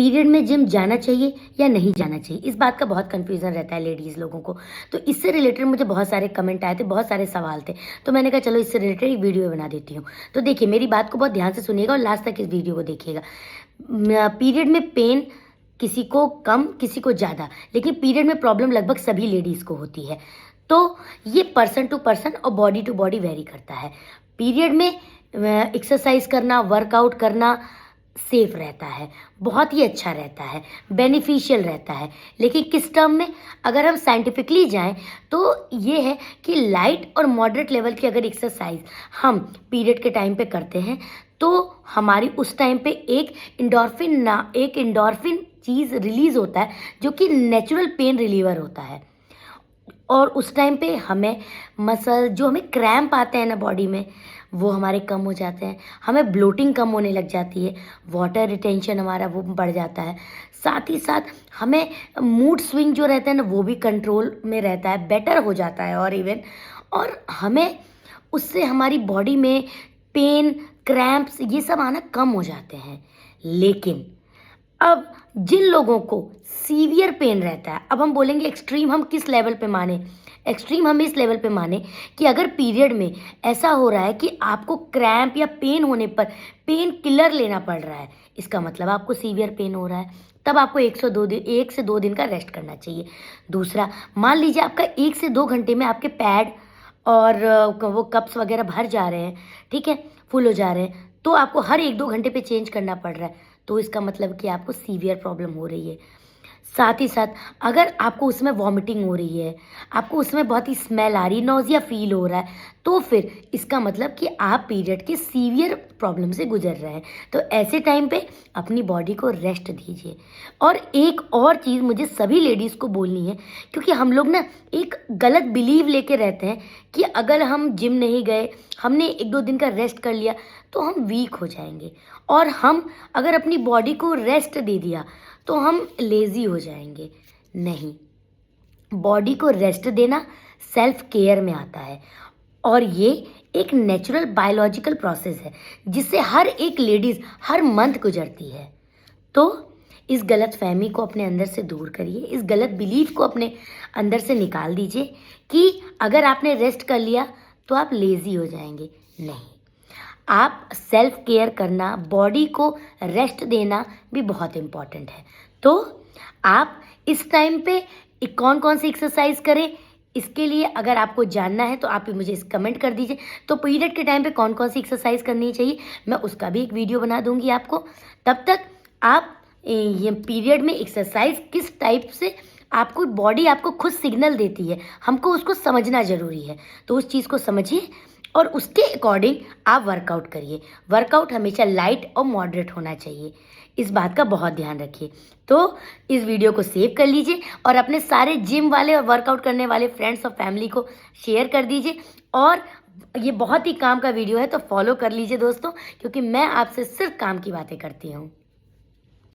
Period में gym जाना चाहिए या नहीं जाना चाहिए, इस बात का बहुत कन्फ्यूज़न रहता है लेडीज़ लोगों को। तो इससे रिलेटेड मुझे बहुत सारे कमेंट आए थे, बहुत सारे सवाल थे। तो मैंने कहा चलो इससे रिलेटेड एक वीडियो बना देती हूँ। तो देखिए मेरी बात को बहुत ध्यान से सुनिएगा और लास्ट तक इस वीडियो को देखिएगा। पीरियड में पेन किसी को कम, किसी को ज़्यादा, लेकिन पीरियड में प्रॉब्लम लगभग सभी लेडीज़ को होती है। तो ये पर्सन टू पर्सन और बॉडी टू बॉडी वेरी करता है। पीरियड में एक्सरसाइज करना, वर्कआउट करना सेफ रहता है, बहुत ही अच्छा रहता है, बेनिफिशियल रहता है। लेकिन किस टर्म में, अगर हम साइंटिफिकली जाएं तो ये है कि लाइट और मॉडरेट लेवल की अगर एक्सरसाइज हम पीरियड के टाइम पे करते हैं तो हमारी उस टाइम पे एक इंडोर्फिन चीज़ रिलीज़ होता है जो कि नेचुरल पेन रिलीवर होता है। और उस टाइम पे हमें मसल जो हमें क्रैम्प आते हैं ना बॉडी में, वो हमारे कम हो जाते हैं, हमें ब्लोटिंग कम होने लग जाती है, वाटर रिटेंशन हमारा वो बढ़ जाता है। साथ ही साथ हमें मूड स्विंग जो रहता है ना वो भी कंट्रोल में रहता है, बेटर हो जाता है। और हमें उससे हमारी बॉडी में पेन, क्रैम्प्स ये सब आना कम हो जाते हैं। लेकिन अब जिन लोगों को सीवियर पेन रहता है, अब हम बोलेंगे एक्सट्रीम हम किस लेवल पे माने, एक्सट्रीम हम इस लेवल पे माने कि अगर पीरियड में ऐसा हो रहा है कि आपको क्रैम्प या पेन होने पर पेन किलर लेना पड़ रहा है, इसका मतलब आपको सीवियर पेन हो रहा है, तब आपको 1 से 2 दिन का रेस्ट करना चाहिए। दूसरा, मान लीजिए आपका 1 से 2 घंटे में आपके पैड और वो कप्स वगैरह भर जा रहे हैं, ठीक है, फुल हो जा रहे हैं, तो आपको हर 1-2 घंटे पे चेंज करना पड़ रहा है, तो इसका मतलब कि आपको सीवियर प्रॉब्लम हो रही है। साथ ही साथ अगर आपको उसमें वॉमिटिंग हो रही है, आपको उसमें बहुत ही स्मेल आ रही है, नोज़िया फील हो रहा है, तो फिर इसका मतलब कि आप पीरियड के सीवियर प्रॉब्लम से गुजर रहे हैं। तो ऐसे टाइम पे अपनी बॉडी को रेस्ट दीजिए। और एक और चीज़ मुझे सभी लेडीज़ को बोलनी है, क्योंकि हम लोग ना एक गलत बिलीव लेके रहते हैं कि अगर हम जिम नहीं गए, हमने 1-2 दिन का रेस्ट कर लिया तो हम वीक हो जाएंगे, और हम अगर अपनी बॉडी को रेस्ट दे दिया तो हम लेज़ी हो जाएंगे। नहीं, बॉडी को रेस्ट देना सेल्फ केयर में आता है, और ये एक नेचुरल बायोलॉजिकल प्रोसेस है जिससे हर एक लेडीज़ हर मंथ गुजरती है। तो इस गलत फहमी को अपने अंदर से दूर करिए, इस गलत बिलीफ को अपने अंदर से निकाल दीजिए कि अगर आपने रेस्ट कर लिया तो आप लेज़ी हो जाएंगे। नहीं, आप सेल्फ केयर करना, बॉडी को रेस्ट देना भी बहुत इम्पॉर्टेंट है। तो आप इस टाइम पे कौन कौन सी एक्सरसाइज करें, इसके लिए अगर आपको जानना है तो आप मुझे इस कमेंट कर दीजिए। तो पीरियड के टाइम पे कौन कौन सी एक्सरसाइज करनी चाहिए, मैं उसका भी एक वीडियो बना दूंगी आपको। तब तक आप ये पीरियड में एक्सरसाइज किस टाइप से आपको बॉडी आपको खुद सिग्नल देती है, हमको उसको समझना ज़रूरी है। तो उस चीज़ को समझिए और उसके अकॉर्डिंग आप वर्कआउट करिए। वर्कआउट हमेशा लाइट और मॉडरेट होना चाहिए, इस बात का बहुत ध्यान रखिए। तो इस वीडियो को सेव कर लीजिए और अपने सारे जिम वाले और वर्कआउट करने वाले फ्रेंड्स और फैमिली को शेयर कर दीजिए। और ये बहुत ही काम का वीडियो है, तो फॉलो कर लीजिए दोस्तों, क्योंकि मैं आपसे सिर्फ काम की बातें करती हूँ।